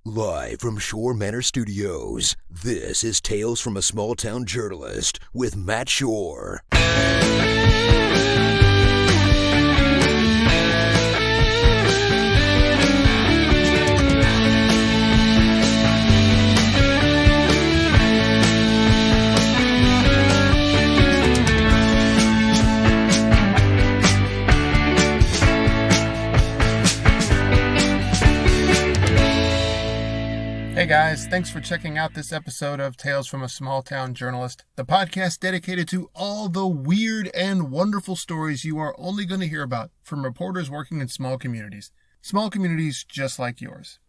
Live from Schorr Manor Studios, this is Tales from a Small Town Journalist with Matt Schorr. Hey guys, thanks for checking out this episode of Tales from a Small Town Journalist, the podcast dedicated to all the weird and wonderful stories you are only going to hear about from reporters working in small communities just like yours.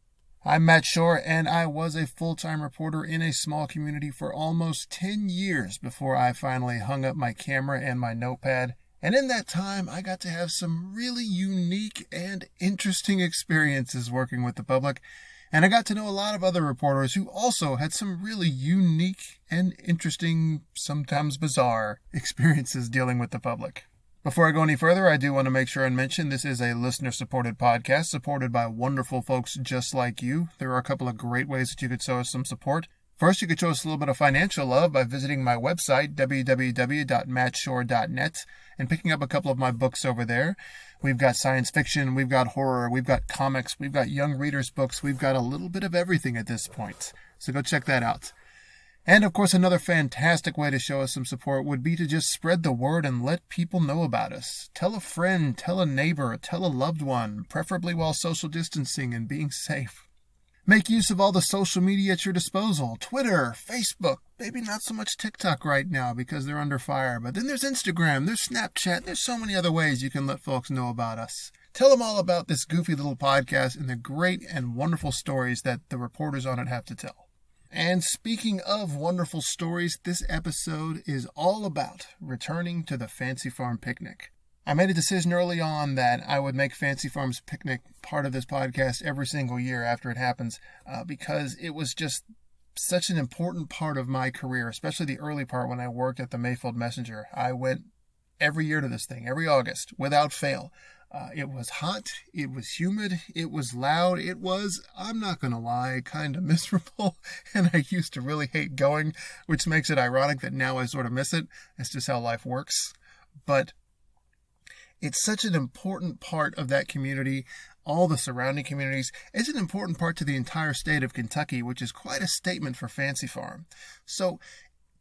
I'm Matt Schorr, and I was a full-time reporter in a small community for almost 10 years before I finally hung up my camera and my notepad. And in that time, I got to have some really unique and interesting experiences working with the public. And I got to know a lot of other reporters who also had some really unique and interesting, sometimes bizarre, experiences dealing with the public. Before I go any further, I do want to make sure and mention this is a listener-supported podcast supported by wonderful folks just like you. There are a couple of great ways that you could show us some support. First, you could show us a little bit of financial love by visiting my website, www.mattshore.net, and picking up a couple of my books over there. We've got science fiction, we've got horror, we've got comics, we've got young readers' books, we've got a little bit of everything at this point. So go check that out. And of course, another fantastic way to show us some support would be to just spread the word and let people know about us. Tell a friend, tell a neighbor, tell a loved one, preferably while social distancing and being safe. Make use of all the social media at your disposal. Twitter, Facebook, maybe not so much TikTok right now because they're under fire. But then there's Instagram, there's Snapchat, there's so many other ways you can let folks know about us. Tell them all about this goofy little podcast and the great and wonderful stories that the reporters on it have to tell. And speaking of wonderful stories, this episode is all about returning to the Fancy Farm Picnic. I made a decision early on that I would make Fancy Farm's Picnic part of this podcast every single year after it happens because it was just such an important part of my career, especially the early part when I worked at the Mayfield Messenger. I went every year to this thing, every August, without fail. It was hot, it was humid, it was loud, it was, I'm not going to lie, kind of miserable, and I used to really hate going, which makes it ironic that now I sort of miss it. It's just how life works. But it's such an important part of that community, all the surrounding communities. It's an important part to the entire state of Kentucky, which is quite a statement for Fancy Farm. So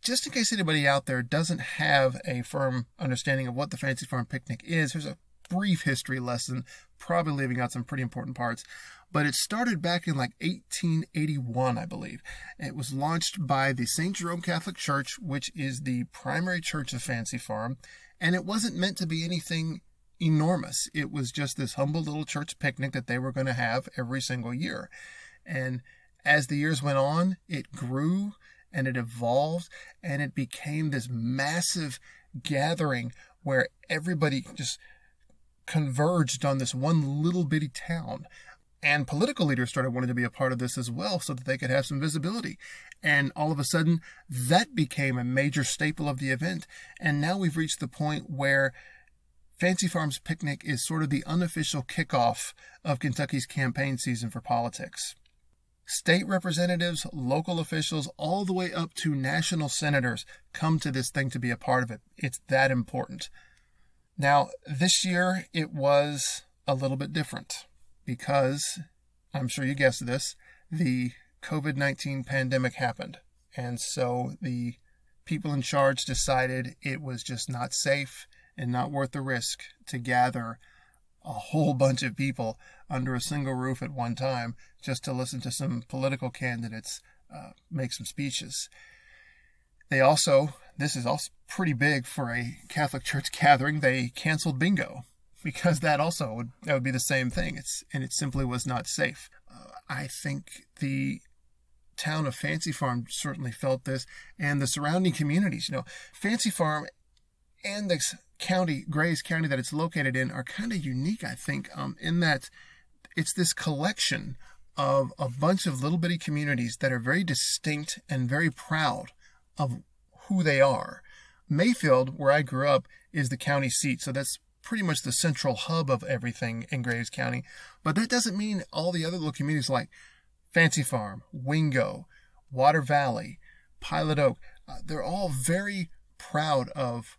just in case anybody out there doesn't have a firm understanding of what the Fancy Farm Picnic is, here's a brief history lesson, probably leaving out some pretty important parts. But it started back in like 1881, I believe. It was launched by the St. Jerome Catholic Church, which is the primary church of Fancy Farm. And it wasn't meant to be anything enormous. It was just this humble little church picnic that they were going to have every single year. And as the years went on, it grew and it evolved and it became this massive gathering where everybody just converged on this one little bitty town. And political leaders started wanting to be a part of this as well so that they could have some visibility. And all of a sudden, that became a major staple of the event. And now we've reached the point where Fancy Farm's Picnic is sort of the unofficial kickoff of Kentucky's campaign season for politics. State representatives, local officials, all the way up to national senators come to this thing to be a part of it. It's that important. Now, this year it was a little bit different because, I'm sure you guessed this, the COVID-19 pandemic happened. And so the people in charge decided it was just not safe and not worth the risk to gather a whole bunch of people under a single roof at one time just to listen to some political candidates make some speeches. This is also pretty big for a Catholic church gathering, they canceled bingo because that would be the same thing. It simply was not safe. I think the town of Fancy Farm certainly felt this, and the surrounding communities. Fancy Farm and the county, Grays County, that it's located in are kind of unique, I think, in that it's this collection of a bunch of little bitty communities that are very distinct and very proud of who they are. Mayfield, where I grew up, is the county seat, so that's pretty much the central hub of everything in Grays County. But that doesn't mean all the other little communities like Fancy Farm, Wingo, Water Valley, Pilot Oak. They're all very proud of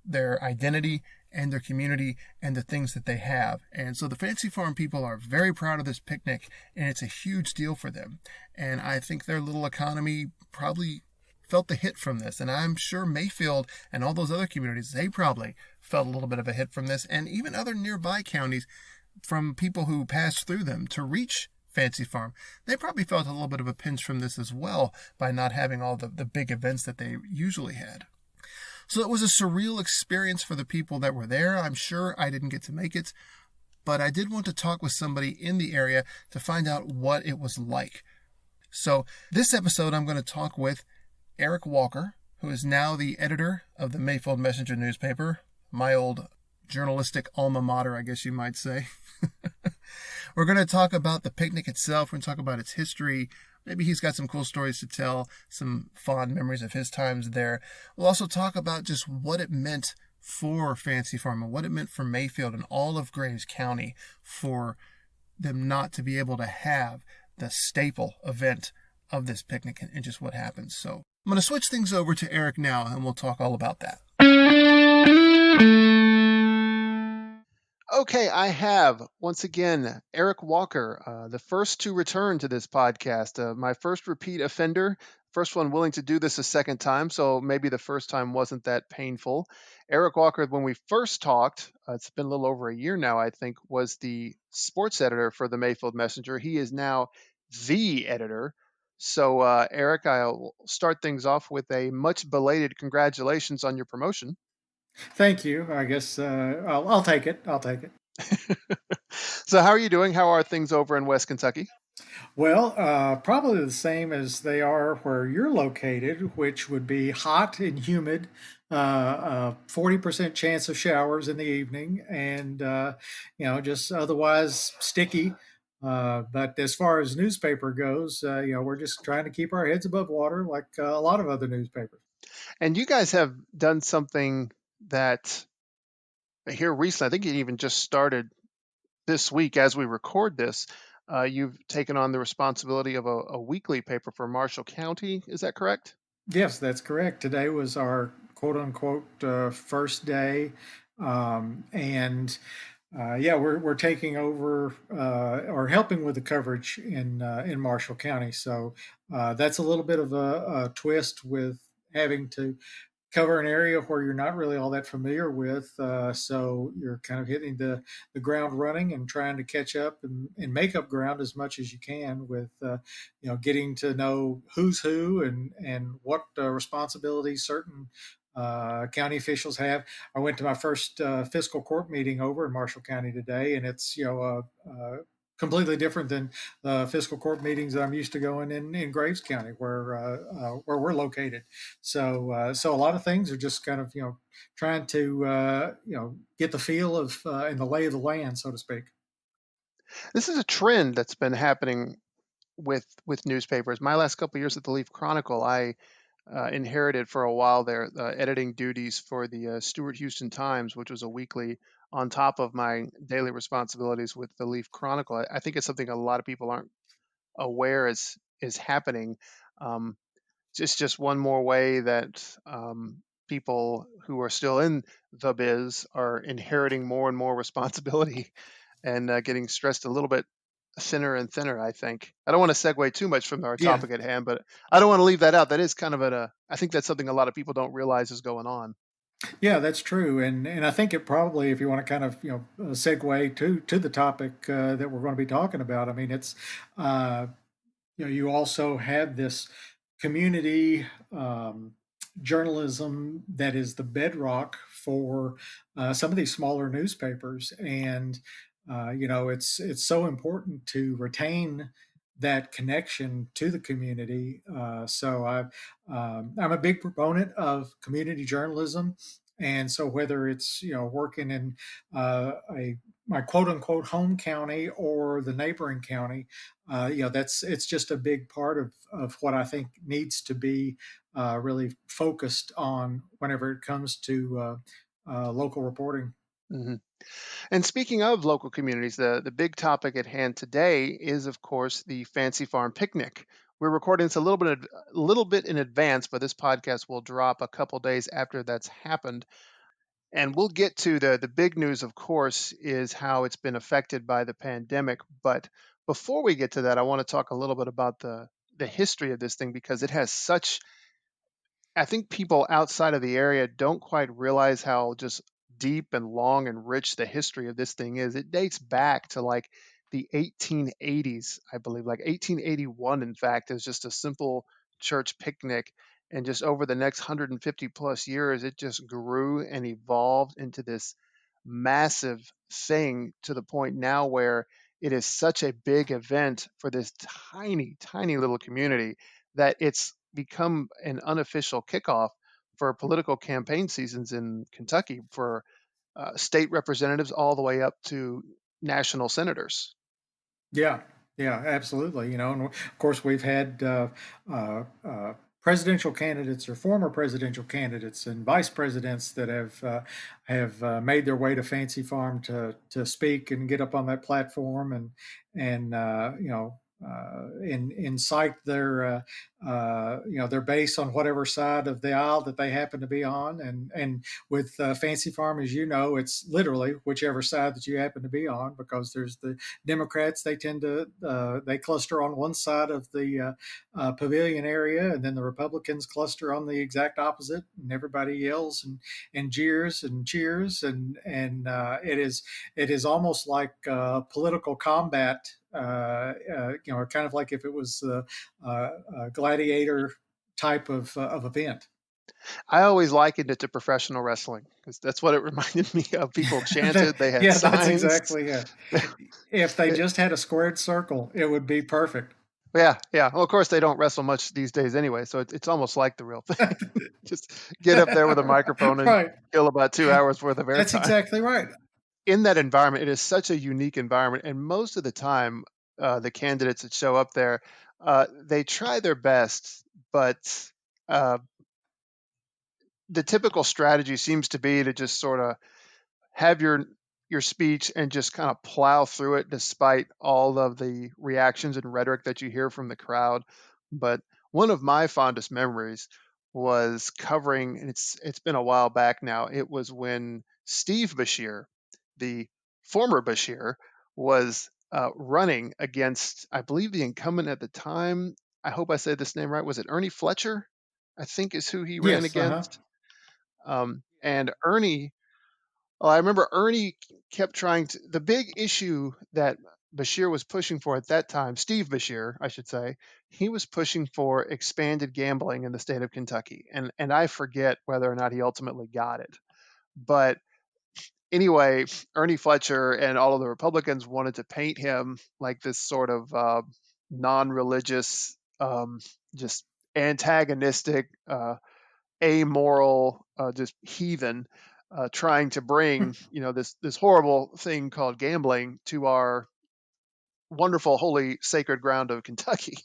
their identity and their community and the things that they have. And so the Fancy Farm people are very proud of this picnic, and it's a huge deal for them. And I think their little economy probably felt the hit from this. And I'm sure Mayfield and all those other communities, they probably felt a little bit of a hit from this, and even other nearby counties from people who passed through them to reach Fancy Farm. They probably felt a little bit of a pinch from this as well by not having all the big events that they usually had. So it was a surreal experience for the people that were there. I'm sure I didn't get to make it, but I did want to talk with somebody in the area to find out what it was like. So this episode, I'm going to talk with Eric Walker, who is now the editor of the Mayfield Messenger newspaper, my old journalistic alma mater, I guess you might say. We're going to talk about the picnic itself. We're going to talk about its history. Maybe he's got some cool stories to tell, some fond memories of his times there. We'll also talk about just what it meant for Fancy Farm and what it meant for Mayfield and all of Graves County for them not to be able to have the staple event of this picnic and just what happens. So I'm going to switch things over to Eric now, and we'll talk all about that. Okay, I have once again Eric Walker, the first to return to this podcast, my first repeat offender, first one willing to do this a second time, so maybe the first time wasn't that painful. Eric Walker, when we first talked, it's been a little over a year now, I think, was the sports editor for the Mayfield Messenger. He is now the editor. So, Eric, I'll start things off with a much belated congratulations on your promotion. Thank you. I guess I'll take it. I'll take it. So, how are you doing? How are things over in West Kentucky? Well, probably the same as they are where you're located, which would be hot and humid, 40% chance of showers in the evening, and just otherwise sticky. But as far as newspaper goes, we're just trying to keep our heads above water, like a lot of other newspapers. And you guys have done something that here recently, I think it even just started this week as we record this. You've taken on the responsibility of a weekly paper for Marshall County. Is that correct? Yes, that's correct. Today was our quote unquote first day. And yeah, we're taking over or helping with the coverage in Marshall County. So that's a little bit of a twist with having to cover an area where you're not really all that familiar with. So you're kind of hitting the ground running and trying to catch up and make up ground as much as you can with, getting to know who's who and what responsibilities certain county officials have. I went to my first fiscal court meeting over in Marshall County today, and it's, completely different than the fiscal court meetings that I'm used to going in Graves County, where we're located. So a lot of things are just kind of trying to get the feel of and the lay of the land, so to speak. This is a trend that's been happening with newspapers. My last couple of years at the Leaf Chronicle, I inherited for a while there editing duties for the Stewart Houston Times, which was a weekly on top of my daily responsibilities with the Leaf Chronicle. I think it's something a lot of people aren't aware is happening. Um, just one more way that people who are still in the biz are inheriting more and more responsibility and getting stressed a little bit thinner and thinner, I think. I don't want to segue too much from our Yeah, topic at hand, but I don't want to leave that out. That is kind of I think that's something a lot of people don't realize is going on. yeah, that's true, and I think it probably, if you want to kind of segue to the topic that we're going to be talking about, I mean, it's uh, you also have this community journalism that is the bedrock for some of these smaller newspapers, and it's so important to retain that connection to the community. I'm a big proponent of community journalism, and so whether it's working in a my quote unquote home county or the neighboring county, that's it's just a big part of what I think needs to be really focused on whenever it comes to local reporting. Hmm. And speaking of local communities, the big topic at hand today is, of course, the Fancy Farm picnic. We're recording this a little bit in advance, but this podcast will drop a couple days after that's happened. And we'll get to the big news, of course, is how it's been affected by the pandemic. But before we get to that, I want to talk a little bit about the history of this thing because it has such I think people outside of the area don't quite realize how just deep and long and rich the history of this thing is. It dates back to like the 1880s, I believe, like 1881, in fact, is just a simple church picnic. And just over the next 150 plus years, it just grew and evolved into this massive thing to the point now where it is such a big event for this tiny, tiny little community that it's become an unofficial kickoff for political campaign seasons in Kentucky for state representatives all the way up to national senators. Yeah, yeah, absolutely. And of course, we've had presidential candidates or former presidential candidates and vice presidents that have made their way to Fancy Farm to speak and get up on that platform and incite their base on whatever side of the aisle that they happen to be on. And with Fancy Farm, as you know, it's literally whichever side that you happen to be on, because there's the Democrats. They tend to they cluster on one side of the pavilion area, and then the Republicans cluster on the exact opposite, and everybody yells and jeers and cheers, and it is almost like political combat. Kind of like if it was a gladiator type of event. I always likened it to professional wrestling because that's what it reminded me of. People chanted, they had Yeah, that's signs. exactly it. If they just had a squared circle, it would be perfect. Yeah, yeah. Well, of course, they don't wrestle much these days anyway, so it's almost like the real thing. Just get up there with a microphone and Right. kill about 2 hours worth of That's airtime. exactly right. In that environment, it is such a unique environment, and most of the time, the candidates that show up there, they try their best, but uh, the typical strategy seems to be to just sort of have your speech and just kind of plow through it despite all of the reactions and rhetoric that you hear from the crowd. But one of my fondest memories was covering, and it's been a while back now. It was when Steve Bashir, the former Bashir, was running against, I believe, the incumbent at the time. I hope I said this name right. Was it Ernie Fletcher? I think is who he ran Yes. Uh-huh. against. And Ernie well, I remember Ernie kept trying to. The big issue that Bashir was pushing for at that time, Steve Bashir, I should say, he was pushing for expanded gambling in the state of Kentucky, and I forget whether or not he ultimately got it. But anyway, Ernie Fletcher and all of the Republicans wanted to paint him like this sort of non-religious, just antagonistic. Amoral, just heathen, trying to bring this horrible thing called gambling to our wonderful, holy, sacred ground of Kentucky.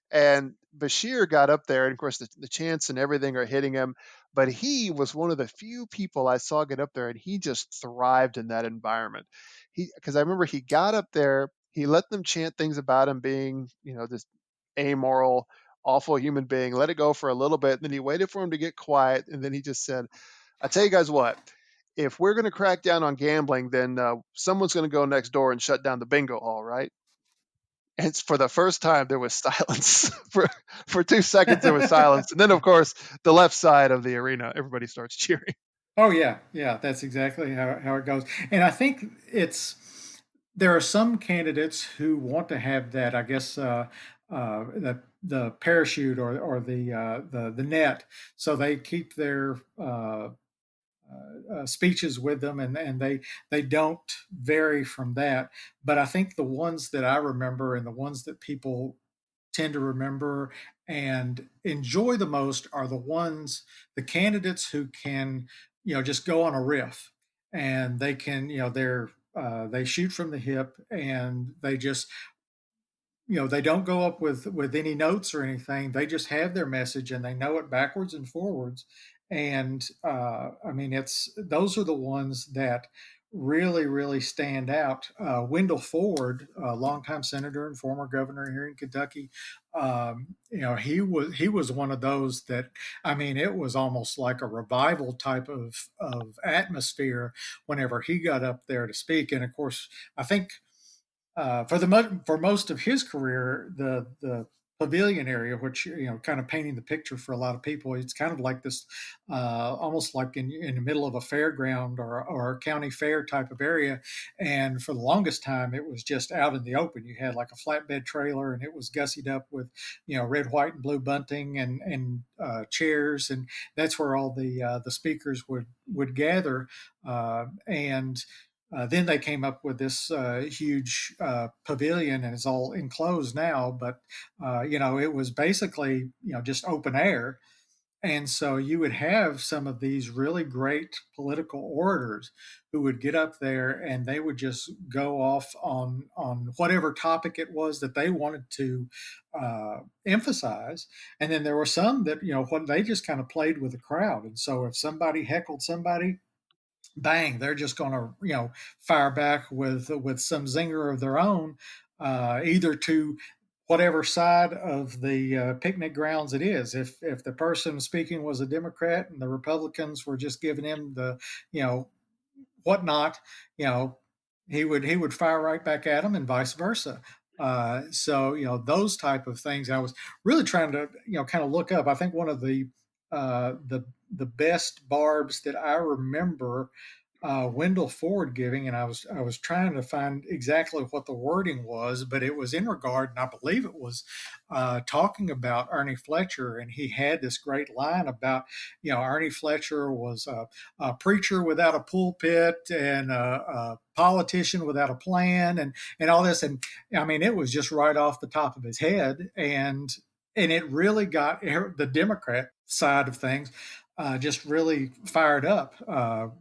And Bashir got up there, and of course, the chants and everything are hitting him. But he was one of the few people I saw get up there, and he just thrived in that environment. Because I remember he got up there, he let them chant things about him being, this amoral, awful human being, let it go for a little bit. And then he waited for him to get quiet. And then he just said, I tell you guys what, if we're going to crack down on gambling, then someone's going to go next door and shut down the bingo hall, right? And it's for the first time there was silence for 2 seconds. There was silence, and then of course the left side of the arena, everybody starts cheering. Oh yeah, yeah. That's exactly how it goes. And I think there are some candidates who want to have that. I guess the parachute or the net, so they keep their speeches with them, and they don't vary from that. But I think the ones that I remember and the ones that people tend to remember and enjoy the most are the candidates who can, just go on a riff, and they can, they shoot from the hip, and they just, they don't go up with any notes or anything. They just have their message, and they know it backwards and forwards. And I mean, it's those are the ones that really, really stand out. Wendell Ford, a longtime senator and former governor here in Kentucky, he was one of those that, I mean, it was almost like a revival type of atmosphere whenever he got up there to speak. And of course, I think for most of his career, the pavilion area, which kind of painting the picture for a lot of people, it's kind of like this, almost like in the middle of a fairground or a county fair type of area. And for the longest time, it was just out in the open. You had like a flatbed trailer, and it was gussied up with red, white, and blue bunting and chairs, and that's where all the speakers would gather. And then they came up with this huge pavilion, and it's all enclosed now. But it was basically just open air, and so you would have some of these really great political orators who would get up there and they would just go off on whatever topic it was that they wanted to emphasize. And then there were some that what they just kind of played with the crowd. And so if somebody heckled somebody, bang, they're just going to fire back with some zinger of their own, either to whatever side of the picnic grounds it is. If the person speaking was a Democrat and the Republicans were just giving him the you know whatnot, you know he would fire right back at them, and vice versa. So those type of things. I was really trying to kind of look up. I think one of the best barbs that I remember Wendell Ford giving, and I was trying to find exactly what the wording was, but it was in regard, and I believe it was talking about Ernie Fletcher, and he had this great line about Ernie Fletcher was a preacher without a pulpit and a politician without a plan, and all this, and I mean it was just right off the top of his head, and it really got the Democrat side of things just really fired up.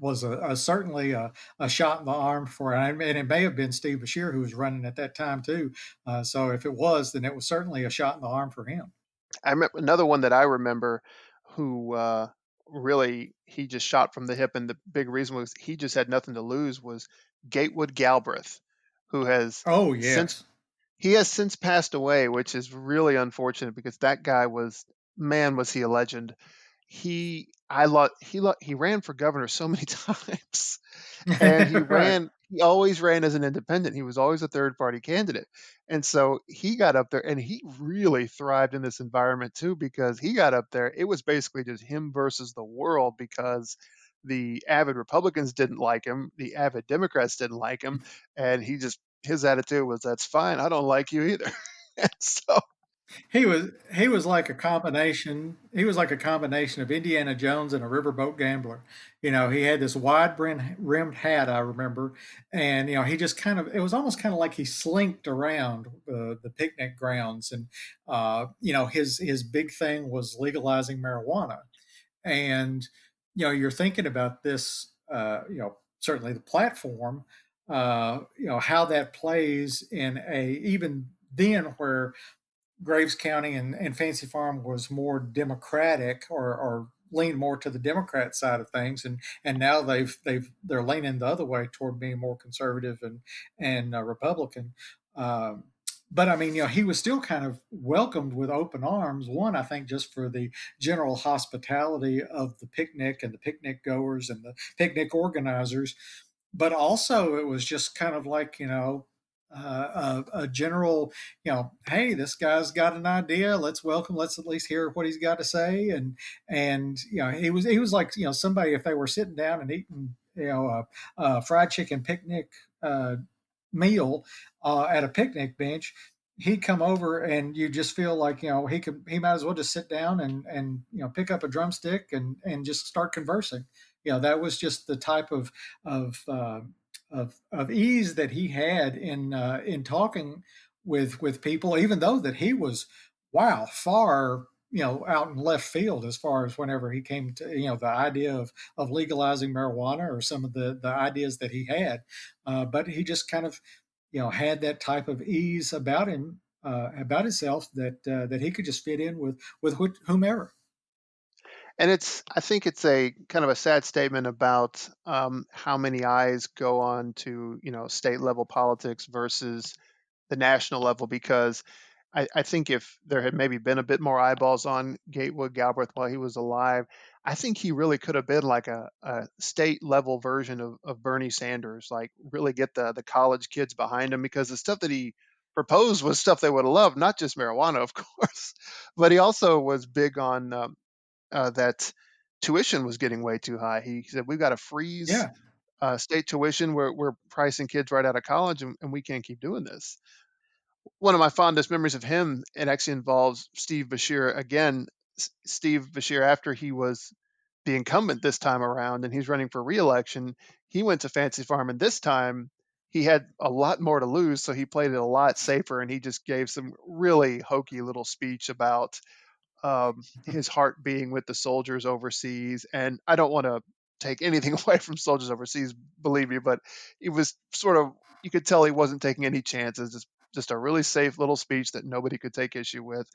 Was certainly a shot in the arm for, and it may have been Steve Bashir who was running at that time too. So if it was, then it was certainly a shot in the arm for him. I remember another one that I remember who really he just shot from the hip, and the big reason was he just had nothing to lose was Gatewood Galbraith, who has Oh since yes. he has since passed away, which is really unfortunate because that guy was, man, was he a legend. He ran for governor so many times, and Right. he always ran as an independent. He was always a third party candidate. And so he got up there and he really thrived in this environment too, because he got up there. It was basically just him versus the world because the avid Republicans didn't like him, the avid Democrats didn't like him, and his attitude was, that's fine, I don't like you either. And so He was like a combination. He was like a combination of Indiana Jones and a riverboat gambler. He had this wide rimmed hat, I remember, and he just kind of, it was almost kind of like he slinked around the picnic grounds, and his big thing was legalizing marijuana, and you're thinking about this, certainly the platform, how that plays in a, even then where Graves County and Fancy Farm was more Democratic, or leaned more to the Democrat side of things, and now they're leaning the other way toward being more conservative and Republican. Um, but I mean, he was still kind of welcomed with open arms. One, I think, just for the general hospitality of the picnic and the picnic goers and the picnic organizers, but also it was just kind of like a general, hey, this guy's got an idea. Let's at least hear what he's got to say. And he was like somebody, if they were sitting down and eating a fried chicken picnic uh, meal at a picnic bench, he'd come over and you just feel like he might as well just sit down and pick up a drumstick and just start conversing. That was just the type of uh, of ease that he had in talking with people, even though that he was, wow, far out in left field as far as whenever he came to the idea of legalizing marijuana, or some of the ideas that he had. But he just kind of had that type of ease about him, about himself, that he could just fit in with whomever. And I think it's a kind of a sad statement about how many eyes go on to, state level politics versus the national level, because I think if there had maybe been a bit more eyeballs on Gatewood Galbraith while he was alive, I think he really could have been like a state level version of Bernie Sanders, like really get the college kids behind him, because the stuff that he proposed was stuff they would have loved, not just marijuana, of course, but he also was big on that tuition was getting way too high. He said, "We've got to freeze Yeah. state tuition. We're pricing kids right out of college, and we can't keep doing this." One of my fondest memories of him, it actually involves Steve Bashir again. Steve Bashir, after he was the incumbent this time around and he's running for reelection, he went to Fancy Farm, and this time he had a lot more to lose, so he played it a lot safer, and he just gave some really hokey little speech about his heart being with the soldiers overseas. And I don't want to take anything away from soldiers overseas, believe me, but it was sort of, you could tell he wasn't taking any chances. Just a really safe little speech that nobody could take issue with.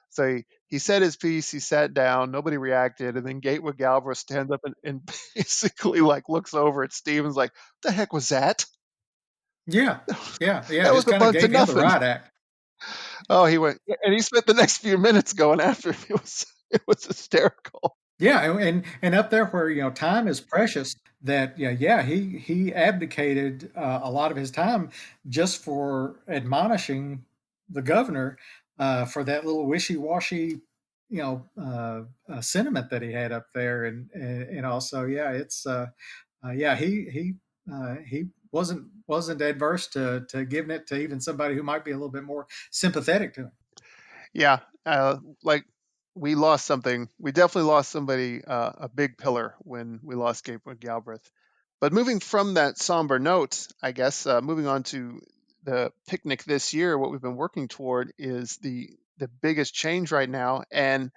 So he said his piece, he sat down, nobody reacted, and then Gatewood Galbraith stands up and basically like looks over at Stevens like, "The heck was that? Yeah. Yeah. Yeah. That Just was a kind of bunch of gave him the nothing." right act. Oh, he went, and he spent the next few minutes going after him. It was hysterical. Yeah, and up there where time is precious. That yeah, he abdicated a lot of his time just for admonishing the governor for that little wishy washy sentiment that he had up there, and also yeah, it's yeah, he wasn't adverse to giving it to even somebody who might be a little bit more sympathetic to him. Yeah, like we lost something. We definitely lost somebody, a big pillar when we lost Gatewood Galbraith. But moving from that somber note, I guess, moving on to the picnic this year, what we've been working toward is the biggest change right now, and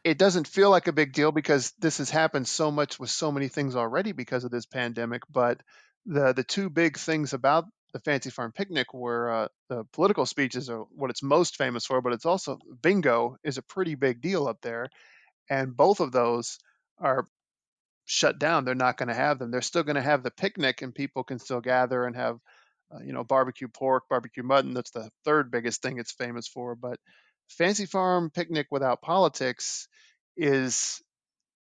it doesn't feel like a big deal because this has happened so much with so many things already because of this pandemic. But the two big things about the Fancy Farm picnic were the political speeches are what it's most famous for, but it's also bingo is a pretty big deal up there, and both of those are shut down. They're not going to have them. They're still going to have the picnic, and people can still gather and have barbecue pork, barbecue mutton. That's the third biggest thing it's famous for. But Fancy Farm picnic without politics is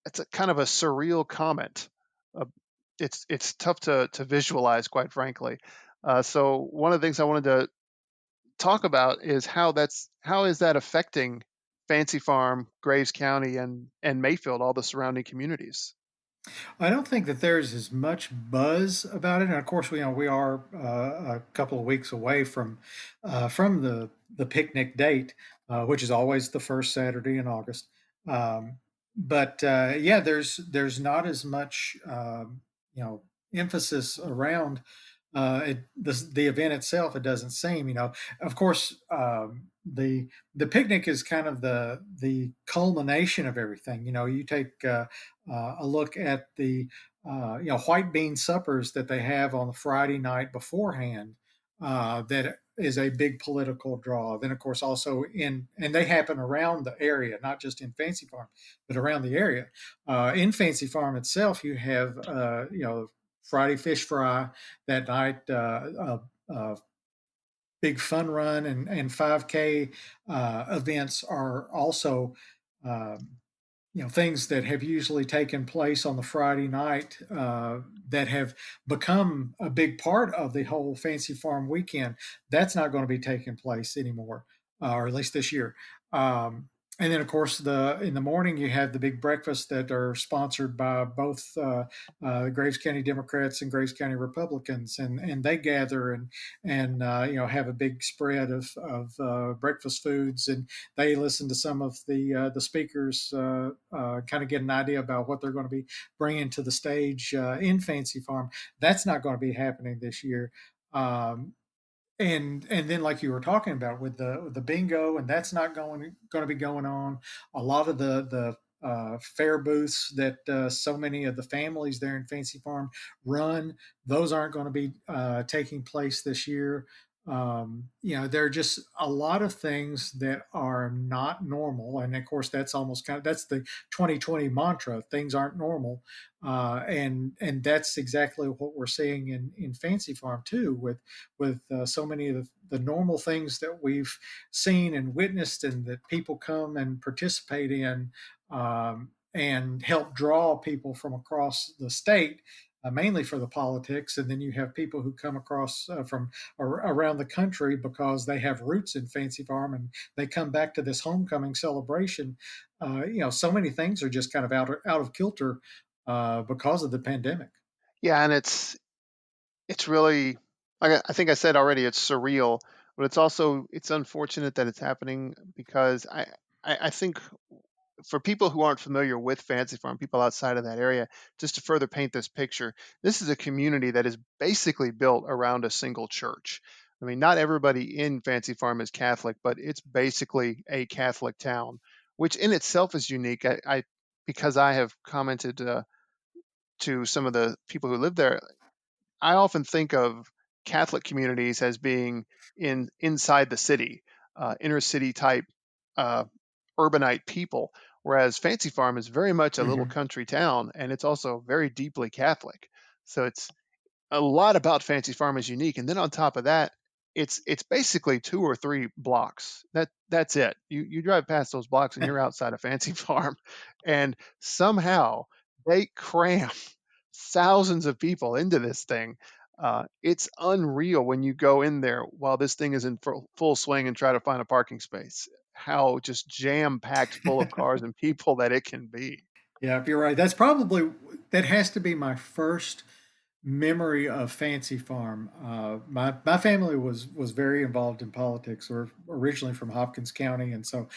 it's a kind of a surreal comment. Uh, it's tough to visualize, quite frankly. So one of the things I wanted to talk about is how is that affecting Fancy Farm, Graves County, and Mayfield, all the surrounding communities. I don't think that there's as much buzz about it, and of course, we are a couple of weeks away from the picnic date, which is always the first Saturday in August. But yeah, there's not as much emphasis around the event itself. It doesn't seem, of course, the picnic is kind of the culmination of everything. You take a look at the white bean suppers that they have on the Friday night beforehand. That is a big political draw. Then, of course, also and they happen around the area, not just in Fancy Farm, but around the area. In Fancy Farm itself, you have Friday fish fry that night. Big fun run and 5K events are also um, things that have usually taken place on the Friday night that have become a big part of the whole Fancy Farm weekend. That's not going to be taking place anymore, or at least this year. And then, of course, the in the morning you have the big breakfast that are sponsored by both Graves County Democrats and Graves County Republicans, and they gather and have a big spread of breakfast foods, and they listen to some of the speakers, kind of get an idea about what they're going to be bringing to the stage in Fancy Farm. That's not going to be happening this year. Um, and then like you were talking about with the bingo, and that's not going to be going on. A lot of the fair booths that so many of the families there in Fancy Farm run, those aren't going to be taking place this year. There are just a lot of things that are not normal, and of course, that's almost kind of that's the 2020 mantra: things aren't normal, and that's exactly what we're seeing in Fancy Farm too, with so many of the normal things that we've seen and witnessed, and that people come and participate in. And help draw people from across the state, mainly for the politics. And then you have people who come across from around the country because they have roots in Fancy Farm, and they come back to this homecoming celebration. So many things are just kind of out of kilter because of the pandemic. Yeah, and it's really, I think I said already, it's surreal, but it's also it's unfortunate that it's happening because I think for people who aren't familiar with Fancy Farm, people outside of that area, just to further paint this picture, this is a community that is basically built around a single church. I mean, not everybody in Fancy Farm is Catholic, but it's basically a Catholic town, which in itself is unique. I because I have commented to some of the people who live there, I often think of Catholic communities as being inside the city, inner city type uh, urbanite people, whereas Fancy Farm is very much a little Hmm. country town, and it's also very deeply Catholic. So it's a lot about Fancy Farm is unique, and then on top of that, it's basically 2 or 3 blocks. That's it. You drive past those blocks and you're outside of Fancy Farm, and somehow they cram thousands of people into this thing. It's unreal when you go in there while this thing is in full swing and try to find a parking space. How just jam packed full of cars and people that it can be. Yeah, you're right. That has to be my first memory of Fancy Farm. My family was very involved in politics. We're originally from Hopkins County, and so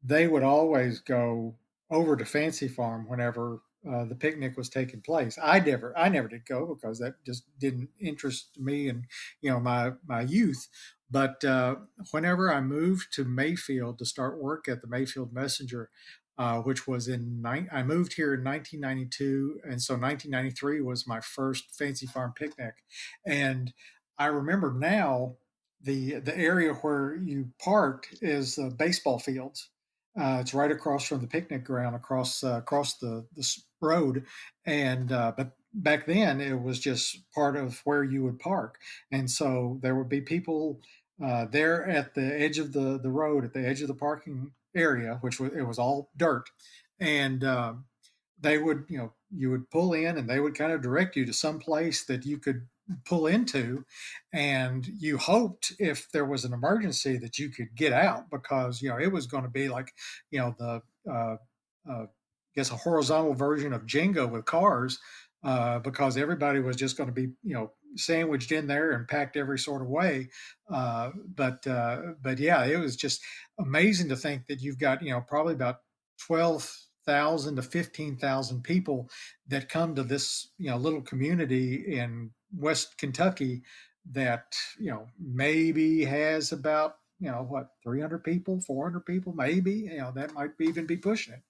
they would always go over to Fancy Farm whenever the picnic was taking place. I never did go because that just didn't interest me and my youth. But whenever I moved to Mayfield to start work at the Mayfield Messenger, which was I moved here in 1992, and so 1993 was my first Fancy Farm picnic, and I remember now the area where you parked is baseball fields. It's right across from the picnic ground, across the road, and but back then it was just part of where you would park, and so there would be people there at the edge of the road, at the edge of the parking area, which was it was all dirt, and they would you would pull in, and they would kind of direct you to some place that you could pull into, and you hoped if there was an emergency that you could get out, because it was going to be like the I guess a horizontal version of Jenga with cars, because everybody was just going to be sandwiched in there and packed every sort of way. But yeah, it was just amazing to think that you've got probably about 12,000 to 15,000 people that come to this little community in West Kentucky that maybe has about what, 300 people, 400 people, maybe that might even be pushing it.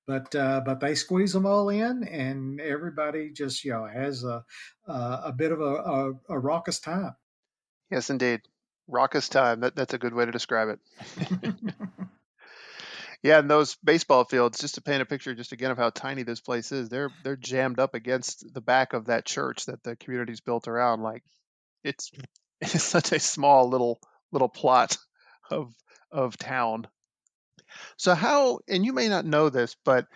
But they squeeze them all in, and everybody just has a bit of a raucous time. Yes, indeed. Raucous time. That's a good way to describe it. Yeah, and those baseball fields, just to paint a picture, just again of how tiny this place is, they're jammed up against the back of that church that the community's built around. Like it's it's such a small little plot of of town. So how, and you may not know this, but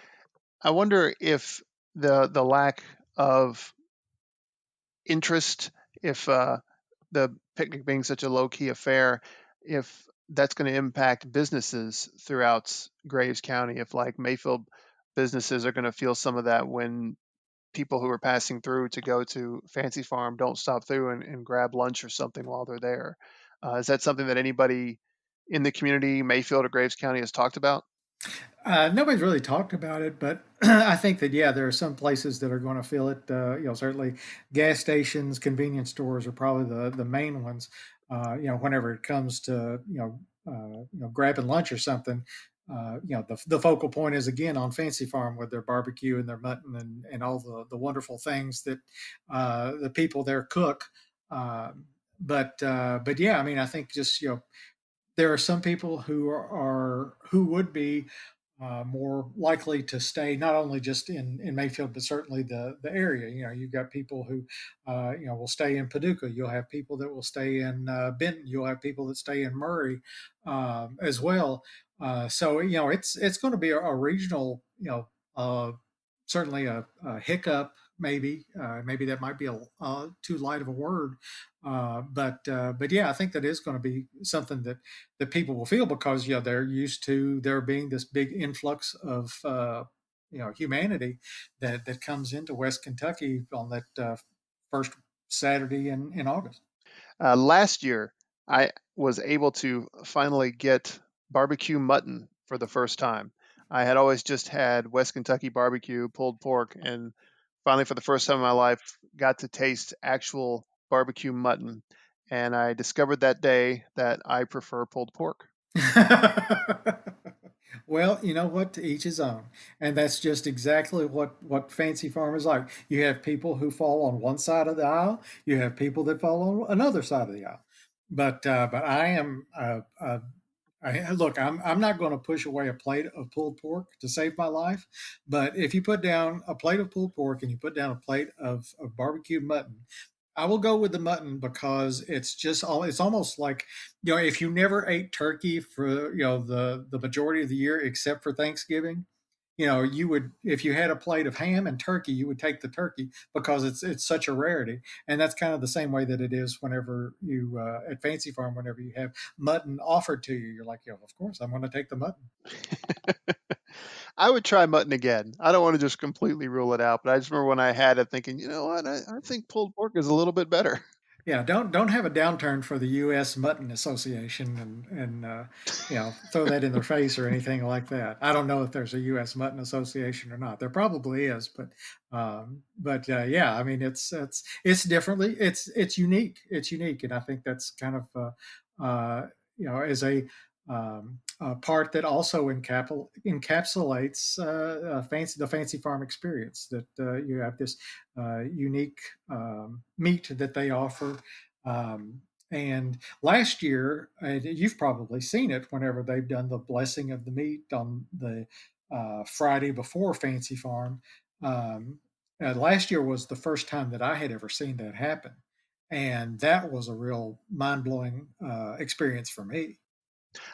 I wonder if the lack of interest, if the picnic being such a low key affair, if that's going to impact businesses throughout Graves County, if like Mayfield businesses are going to feel some of that when people who are passing through to go to Fancy Farm don't stop through and grab lunch or something while they're there. Is that something that anybody in the community, Mayfield or Graves County, has talked about? Nobody's really talked about it, but I think that yeah, there are some places that are going to feel it. Certainly gas stations, convenience stores are probably the main ones. Whenever it comes to grabbing lunch or something, the focal point is again on Fancy Farm with their barbecue and their mutton and all the wonderful things that the people there cook. but yeah, I mean, I think just there are some people who would be more likely to stay not only just in Mayfield but certainly the area. You've got people who will stay in Paducah. You'll have people that will stay in Benton. You'll have people that stay in Murray as well. So it's going to be a regional certainly a hiccup. Maybe that might be a too light of a word, but yeah, I think that is going to be something that people will feel because they're used to there being this big influx of humanity that comes into West Kentucky on that first Saturday in August. Last year, I was able to finally get barbecue mutton for the first time. I had always just had West Kentucky barbecue, pulled pork, and finally, for the first time in my life, got to taste actual barbecue mutton. And I discovered that day that I prefer pulled pork. Well, you know what? To each his own, and that's just exactly what Fancy Farm is like. You have people who fall on one side of the aisle. You have people that fall on another side of the aisle. But I am look. I'm not going to push away a plate of pulled pork to save my life. But if you put down a plate of pulled pork and you put down a plate of barbecued mutton, I will go with the mutton because it's almost like if you never ate turkey for the majority of the year except for Thanksgiving, you would if you had a plate of ham and turkey, you would take the turkey because it's such a rarity. And that's kind of the same way that it is whenever you at Fancy Farm, whenever you have mutton offered to you, you're like, of course I'm going to take the mutton. I would try mutton again. I don't want to just completely rule it out, but I just remember when I had it thinking, you know what, I think pulled pork is a little bit better. Yeah, don't have a downturn for the U.S. Mutton Association and throw that in their face or anything like that. I don't know if there's a U.S. Mutton Association or not. There probably is, but yeah, I mean it's differently. It's unique. It's unique, and I think that's kind of as a part that also encapsulates the fancy farm experience. That you have this unique meat that they offer. And last year, you've probably seen it whenever they've done the blessing of the meat on the Friday before Fancy Farm. Last year was the first time that I had ever seen that happen. And that was a real mind blowing experience for me.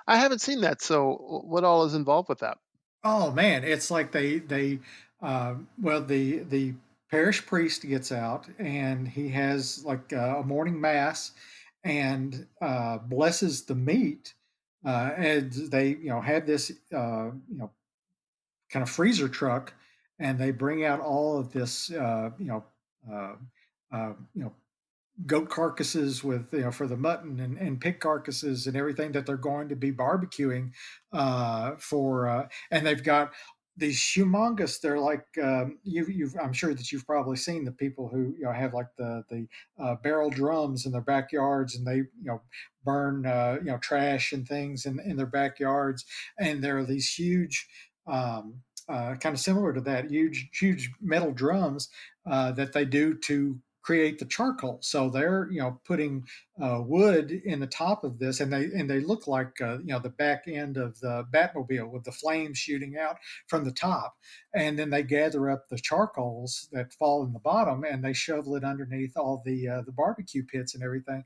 I haven't seen that. So, what all is involved with that? Oh man, it's like well the parish priest gets out and he has like a morning mass and blesses the meat and they have this kind of freezer truck and they bring out all of this uh, you know goat carcasses with for the mutton and pig carcasses and everything that they're going to be barbecuing for and they've got these humongous they're like you've I'm sure that you've probably seen the people who have like the barrel drums in their backyards and they burn trash and things in their backyards and there are these huge kind of similar to that huge metal drums that they do to create the charcoal. So they're putting wood in the top of this, and they look like the back end of the Batmobile with the flames shooting out from the top. And then they gather up the charcoals that fall in the bottom, and they shovel it underneath all the barbecue pits and everything.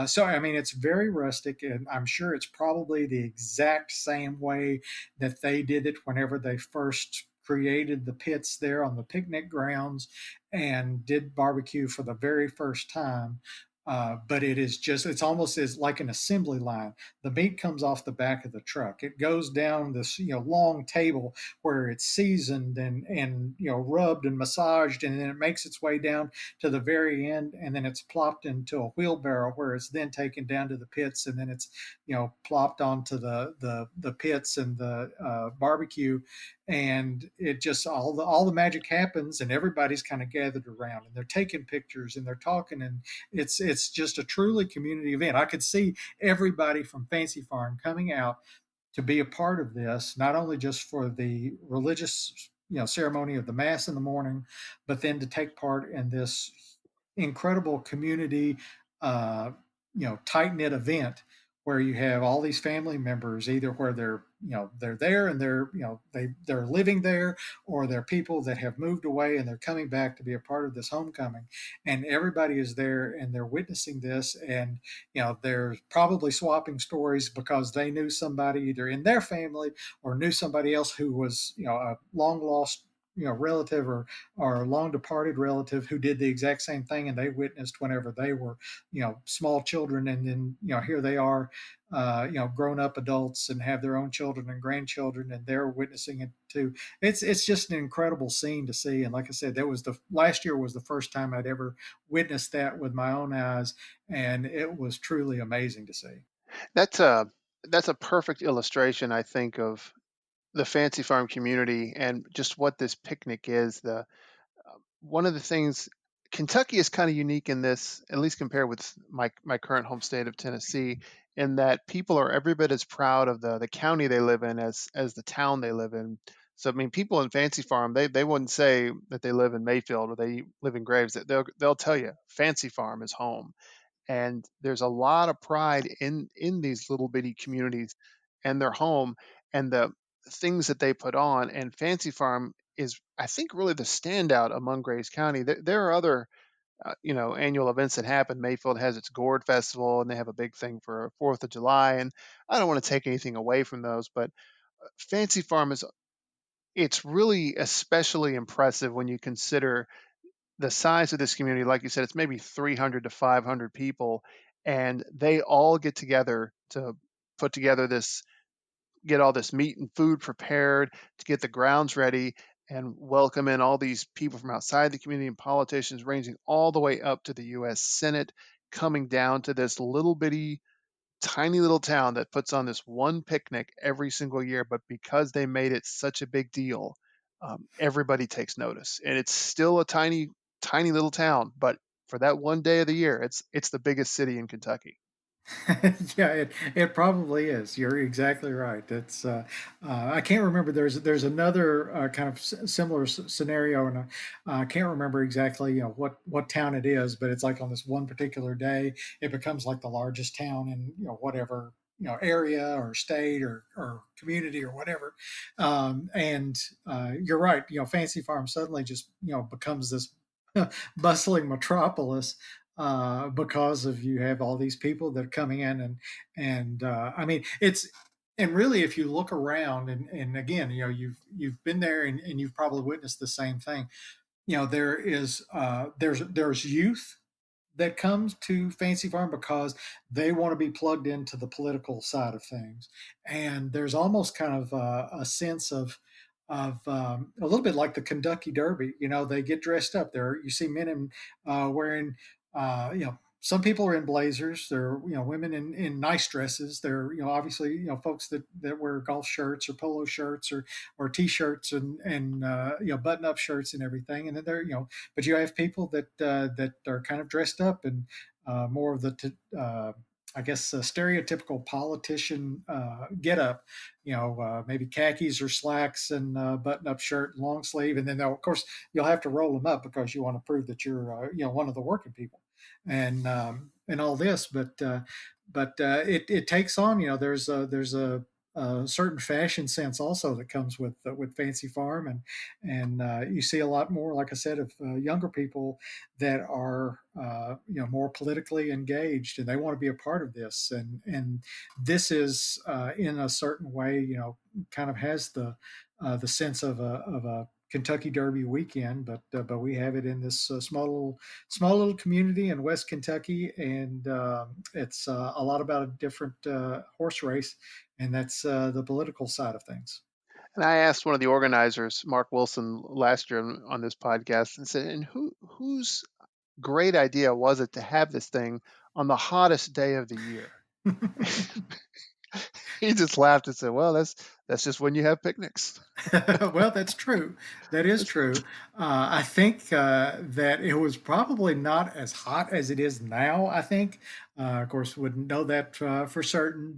So I mean, it's very rustic, and I'm sure it's probably the exact same way that they did it whenever they first created the pits there on the picnic grounds and did barbecue for the very first time. But it's almost as like an assembly line. The meat comes off the back of the truck. It goes down this long table where it's seasoned and rubbed and massaged, and then it makes its way down to the very end, and then it's plopped into a wheelbarrow where it's then taken down to the pits, and then it's plopped onto the pits and the barbecue, and it just all the magic happens and everybody's kind of gathered around and they're taking pictures and they're talking and it's just a truly community event. I could see everybody from Fancy Farm coming out to be a part of this, not only just for the religious ceremony of the mass in the morning, but then to take part in this incredible community tight knit event where you have all these family members, either where they're there and they're living there, or they're people that have moved away and they're coming back to be a part of this homecoming, and everybody is there and they're witnessing this, and they're probably swapping stories because they knew somebody either in their family or knew somebody else who was a long lost relative or a long departed relative who did the exact same thing, and they witnessed whenever they were small children, and then here they are, grown up adults and have their own children and grandchildren, and they're witnessing it too. It's just an incredible scene to see, and like I said, that was the last year was the first time I'd ever witnessed that with my own eyes, and it was truly amazing to see. That's a perfect illustration, I think, of the fancy farm community and just what this picnic is. The One of the things, Kentucky is kind of unique in this, at least compared with my current home state of Tennessee, in that people are every bit as proud of the county they live in as the town they live in. So I mean, people in Fancy Farm, they wouldn't say that they live in Mayfield or they live in Graves. They'll tell you Fancy Farm is home, and there's a lot of pride in these little bitty communities and their home and the things that they put on. And Fancy Farm is, I think, really the standout among Graves County. There are other annual events that happen. Mayfield has its Gourd Festival, and they have a big thing for Fourth of July. And I don't want to take anything away from those, but Fancy Farm is, it's really especially impressive when you consider the size of this community. Like you said, it's maybe 300 to 500 people, and they all get together to put together this, get all this meat and food prepared, to get the grounds ready, and welcome in all these people from outside the community and politicians ranging all the way up to the US Senate, coming down to this little bitty tiny little town that puts on this one picnic every single year. But because they made it such a big deal, everybody takes notice, and it's still a tiny little town. But for that one day of the year, it's the biggest city in Kentucky. Yeah, it probably is. You're exactly right. I can't remember. There's another kind of similar scenario, and I can't remember exactly what town it is, but it's like on this one particular day, it becomes like the largest town in whatever area or state or community or whatever. And you're right. Fancy Farm suddenly just becomes this bustling metropolis because of you have all these people that are coming in, and I mean it's, and really if you look around, and again you've been there, and you've probably witnessed the same thing. There is there's youth that comes to Fancy Farm because they want to be plugged into the political side of things, and there's almost kind of a sense of a little bit like the Kentucky Derby. They get dressed up. There, you see men in wearing, some people are in blazers. There are women in nice dresses. There are obviously folks that wear golf shirts or polo shirts or t-shirts and button up shirts and everything. And then but you have people that are kind of dressed up and more of I guess stereotypical politician get up. Maybe khakis or slacks and button up shirt, and long sleeve, and then of course you'll have to roll them up because you want to prove that you're one of the working people, and all this. But it takes on. There's a certain fashion sense also that comes with Fancy Farm, and you see a lot more, like I said, of younger people that are more politically engaged, and they want to be a part of this, and this is in a certain way kind of has the sense of a Kentucky Derby weekend, but we have it in this small little community in West Kentucky, and it's a lot about a different horse race, and that's the political side of things. And I asked one of the organizers, Mark Wilson, last year on this podcast, and said, "And whose great idea was it to have this thing on the hottest day of the year?" He just laughed and said, "Well, that's just when you have picnics." Well, that's true. That is true. I think that it was probably not as hot as it is now. I think, of course, wouldn't know that for certain,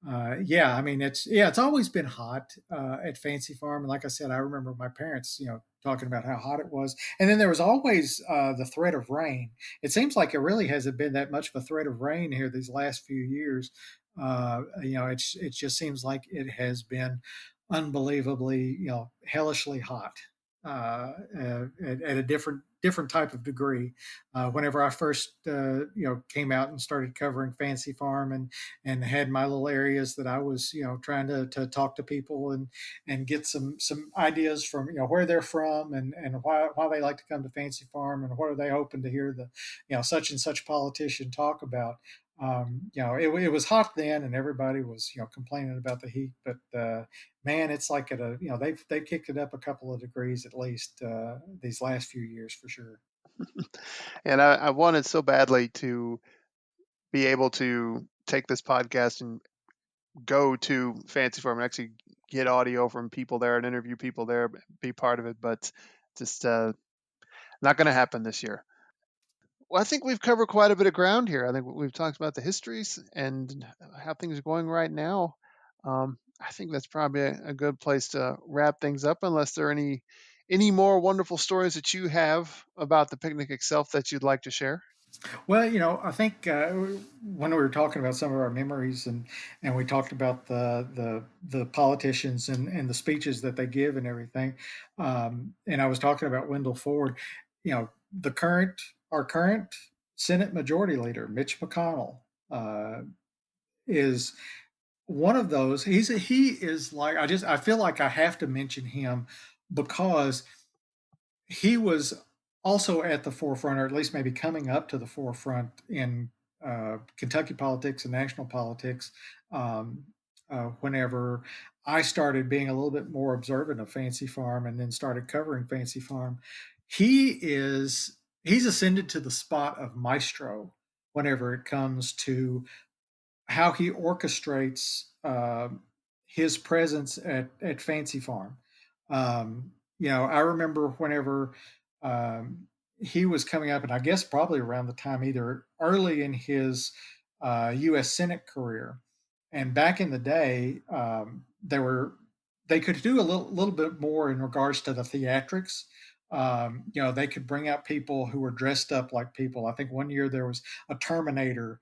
Yeah, I mean, it's always been hot at Fancy Farm, and like I said, I remember my parents, talking about how hot it was, and then there was always the threat of rain. It seems like it really hasn't been that much of a threat of rain here these last few years. It just seems like it has been unbelievably, hellishly hot at a different type of degree. Whenever I first, came out and started covering Fancy Farm and had my little areas that I was, trying to talk to people and get some ideas from, where they're from and why they like to come to Fancy Farm and what are they hoping to hear the, such and such politician talk about. It was hot then, and everybody was, complaining about the heat. But man, it's like they've kicked it up a couple of degrees at least these last few years for sure. And I wanted so badly to be able to take this podcast and go to Fancy Farm and actually get audio from people there and interview people there, be part of it, but just not going to happen this year. Well, I think we've covered quite a bit of ground here. I think we've talked about the histories and how things are going right now. I think that's probably a good place to wrap things up, unless there are any more wonderful stories that you have about the picnic itself that you'd like to share. Well, I think when we were talking about some of our memories and we talked about the politicians and the speeches that they give and everything, and I was talking about Wendell Ford, the current our current Senate Majority Leader, Mitch McConnell, is one of those. He is like I feel like I have to mention him because he was also at the forefront, or at least maybe coming up to the forefront in Kentucky politics and national politics. Whenever I started being a little bit more observant of Fancy Farm and then started covering Fancy Farm, he's ascended to the spot of maestro whenever it comes to how he orchestrates his presence at Fancy Farm. I remember whenever he was coming up, and I guess probably around the time either early in his U.S. Senate career, and back in the day, they could do a little bit more in regards to the theatrics. They could bring out people who were dressed up like people. I think one year there was a Terminator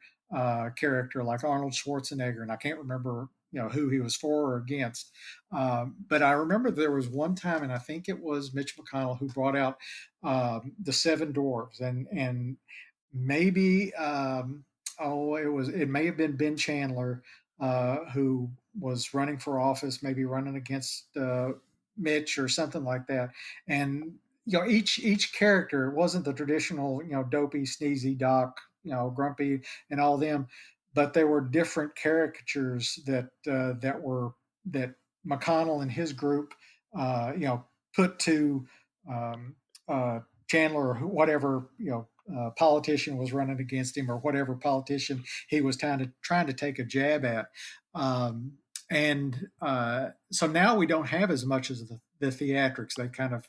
character like Arnold Schwarzenegger, and I can't remember who he was for or against. But I remember there was one time, and I think it was Mitch McConnell who brought out the Seven Dwarves, and maybe it may have been Ben Chandler who was running for office, maybe running against Mitch or something like that, and each character wasn't the traditional dopey sneezy doc grumpy and all them, but there were different caricatures that McConnell and his group put to um, uh, Chandler or whatever politician was running against him or whatever politician he was trying to take a jab at. So now we don't have as much as the theatrics. They kind of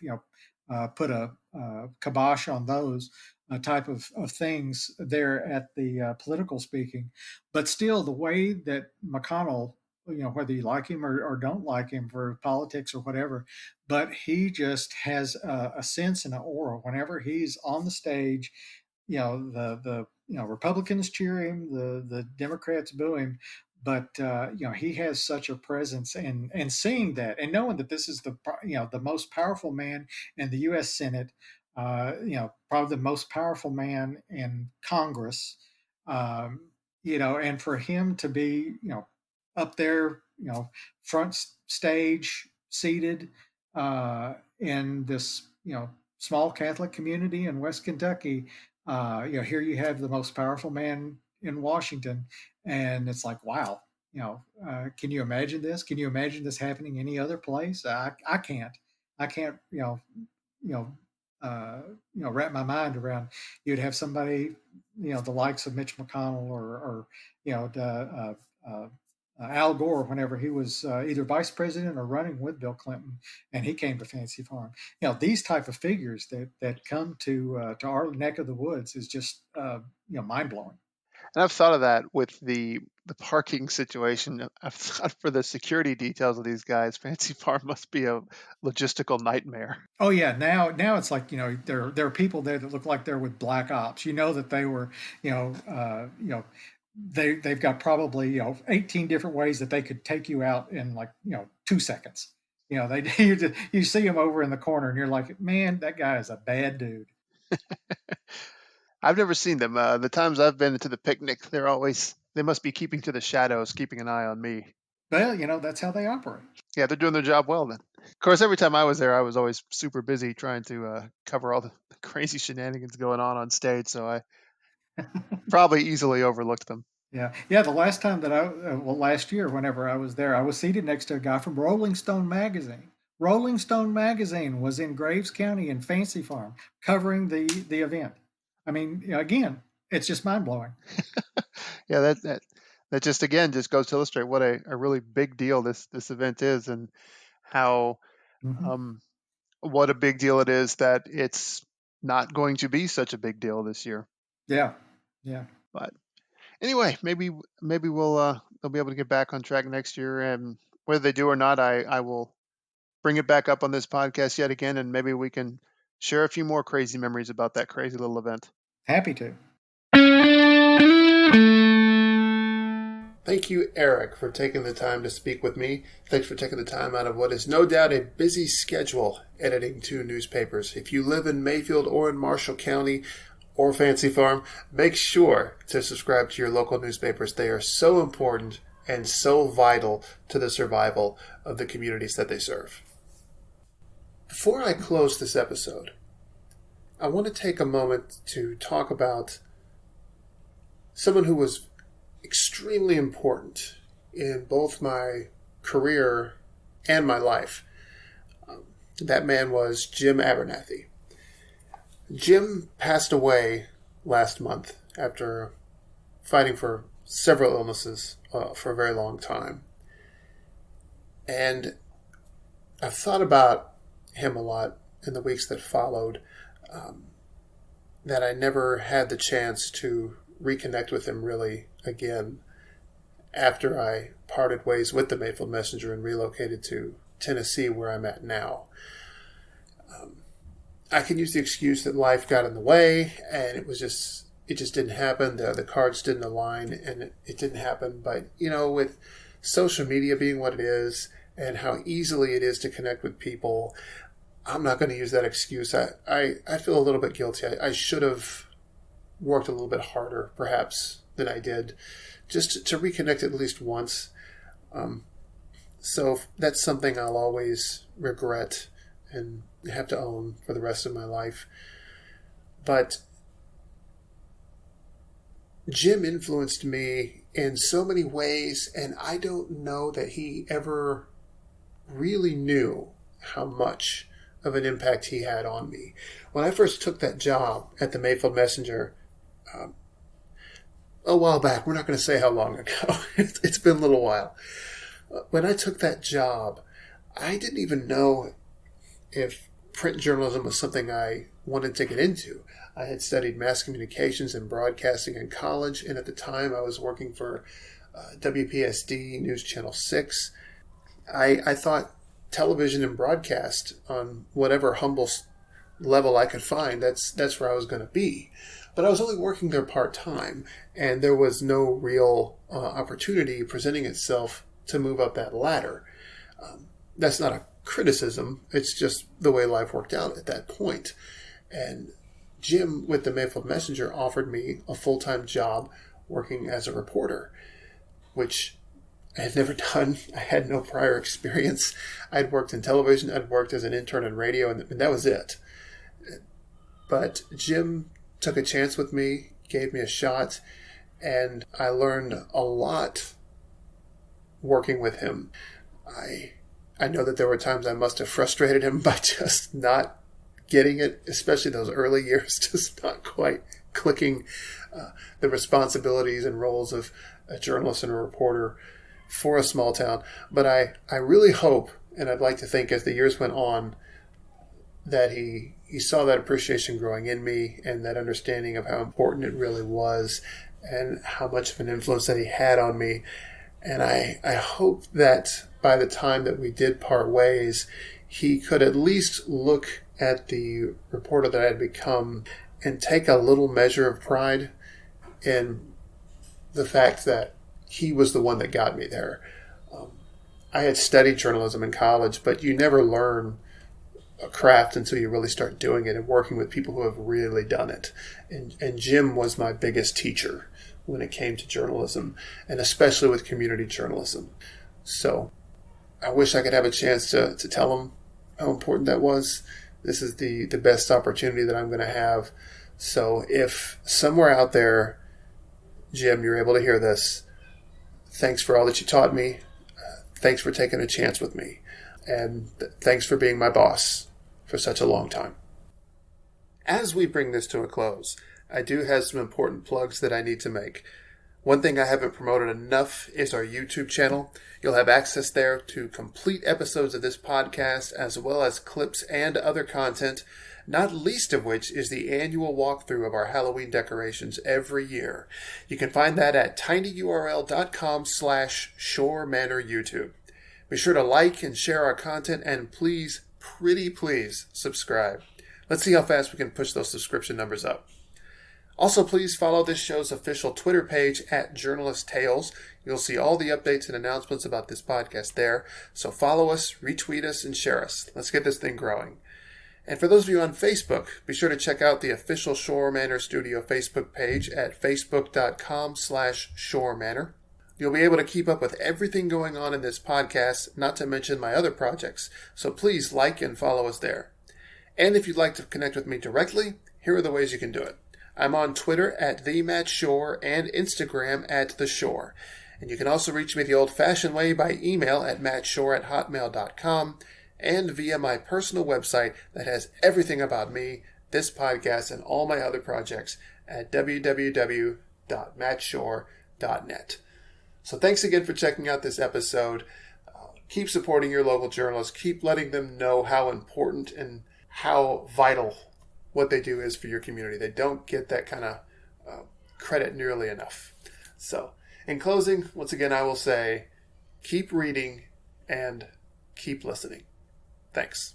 put a kibosh on those type of things there at the political speaking. But still, the way that McConnell, whether you like him or don't like him for politics or whatever, but he just has a sense and an aura whenever he's on the stage. The Republicans cheer him, the Democrats boo him, but he has such a presence, and seeing that and knowing that this is the most powerful man in the U.S. Senate, probably the most powerful man in Congress, and for him to be up there, front stage seated in this small Catholic community in West Kentucky. Here you have the most powerful man in Washington, and it's like, wow, can you imagine this? Can you imagine this happening any other place? I can't. I can't. You know, wrap my mind around. You'd have somebody, the likes of Mitch McConnell or Al Gore, whenever he was either vice president or running with Bill Clinton, and he came to Fancy Farm. These type of figures that come to our neck of the woods is just mind blowing. And I've thought of that with the parking situation. I've thought for the security details of these guys, Fancy Farm must be a logistical nightmare. Oh yeah, now it's like, there are people there that look like they're with black ops. You know that they were, they've got probably 18 different ways that they could take you out in like 2 seconds. They you see them over in the corner and you're like, man, that guy is a bad dude. I've never seen them. The times I've been to the picnic, they must be keeping to the shadows, keeping an eye on me. Well, that's how they operate. Yeah, they're doing their job well then. Of course, every time I was there, I was always super busy trying to cover all the crazy shenanigans going on stage, so I probably easily overlooked them. Yeah. The last time last year, whenever I was there, I was seated next to a guy from Rolling Stone magazine. Rolling Stone magazine was in Graves County in Fancy Farm covering the event. I mean, again, it's just mind blowing. Yeah, that just again just goes to illustrate what a really big deal this event is, and how Mm-hmm. what a big deal it is that it's not going to be such a big deal this year. Yeah. Yeah. But anyway, maybe they'll be able to get back on track next year, and whether they do or not, I will bring it back up on this podcast yet again, and maybe we can share a few more crazy memories about that crazy little event. Happy to. Thank you, Eric, for taking the time to speak with me. Thanks for taking the time out of what is no doubt a busy schedule editing 2 newspapers. If you live in Mayfield or in Marshall County or Fancy Farm, make sure to subscribe to your local newspapers. They are so important and so vital to the survival of the communities that they serve. Before I close this episode, I want to take a moment to talk about someone who was extremely important in both my career and my life. That man was Jim Abernathy. Jim passed away last month after fighting for several illnesses for a very long time. And I've thought about him a lot in the weeks that followed, that I never had the chance to reconnect with him really again after I parted ways with the Mayfield Messenger and relocated to Tennessee, where I'm at now. I can use the excuse that life got in the way and it just didn't happen. The cards didn't align and it didn't happen. But, with social media being what it is and how easily it is to connect with people, I'm not going to use that excuse. I feel a little bit guilty. I should have worked a little bit harder, perhaps, than I did, just to reconnect at least once. So that's something I'll always regret and have to own for the rest of my life. But Jim influenced me in so many ways, and I don't know that he ever really knew how much of an impact he had on me. When I first took that job at the Mayfield Messenger, a while back, we're not going to say how long ago, it's been a little while. When I took that job, I didn't even know if print journalism was something I wanted to get into. I had studied mass communications and broadcasting in college, and at the time I was working for WPSD News Channel 6. I thought television and broadcast on whatever humble level I could find, that's where I was going to be. But I was only working there part-time, and there was no real opportunity presenting itself to move up that ladder. That's not a criticism. It's just the way life worked out at that point. And Jim, with the Mayfield Messenger, offered me a full-time job working as a reporter, which I had never done. I had no prior experience. I'd worked in television. I'd worked as an intern in radio, and that was it. But Jim took a chance with me, gave me a shot, and I learned a lot working with him. I know that there were times I must have frustrated him by just not getting it, especially those early years, just not quite clicking the responsibilities and roles of a journalist and a reporter for a small town. But I really hope, and I'd like to think as the years went on, that he saw that appreciation growing in me and that understanding of how important it really was, and how much of an influence that he had on me. And I hope that by the time that we did part ways, he could at least look at the reporter that I had become and take a little measure of pride in the fact that he was the one that got me there. I had studied journalism in college, but you never learn a craft until you really start doing it and working with people who have really done it. And Jim was my biggest teacher when it came to journalism, and especially with community journalism. So I wish I could have a chance to tell him how important that was. This is the best opportunity that I'm going to have. So if somewhere out there, Jim, you're able to hear this, thanks for all that you taught me. Thanks for taking a chance with me. And thanks for being my boss for such a long time. As we bring this to a close, I do have some important plugs that I need to make. One thing I haven't promoted enough is our YouTube channel. You'll have access there to complete episodes of this podcast, as well as clips and other content, not least of which is the annual walkthrough of our Halloween decorations every year. You can find that at tinyurl.com/Schorr Manor YouTube. Be sure to like and share our content, and please, pretty please, subscribe. Let's see how fast we can push those subscription numbers up. Also, please follow this show's official Twitter page at Journalist Tales. You'll see all the updates and announcements about this podcast there. So follow us, retweet us, and share us. Let's get this thing growing. And for those of you on Facebook, be sure to check out the official Schorr Manor Studio Facebook page at facebook.com/Schorr Manor. You'll be able to keep up with everything going on in this podcast, not to mention my other projects. So please like and follow us there. And if you'd like to connect with me directly, here are the ways you can do it. I'm on Twitter at @TheMattSchorr and Instagram at @TheSchorr. And you can also reach me the old-fashioned way by email at mattschorr@hotmail.com and via my personal website that has everything about me, this podcast, and all my other projects at www.mattschorr.net. So thanks again for checking out this episode. Keep supporting your local journalists. Keep letting them know how important and how vital what they do is for your community. They don't get that kind of credit nearly enough. So, in closing, once again, I will say, keep reading and keep listening. Thanks.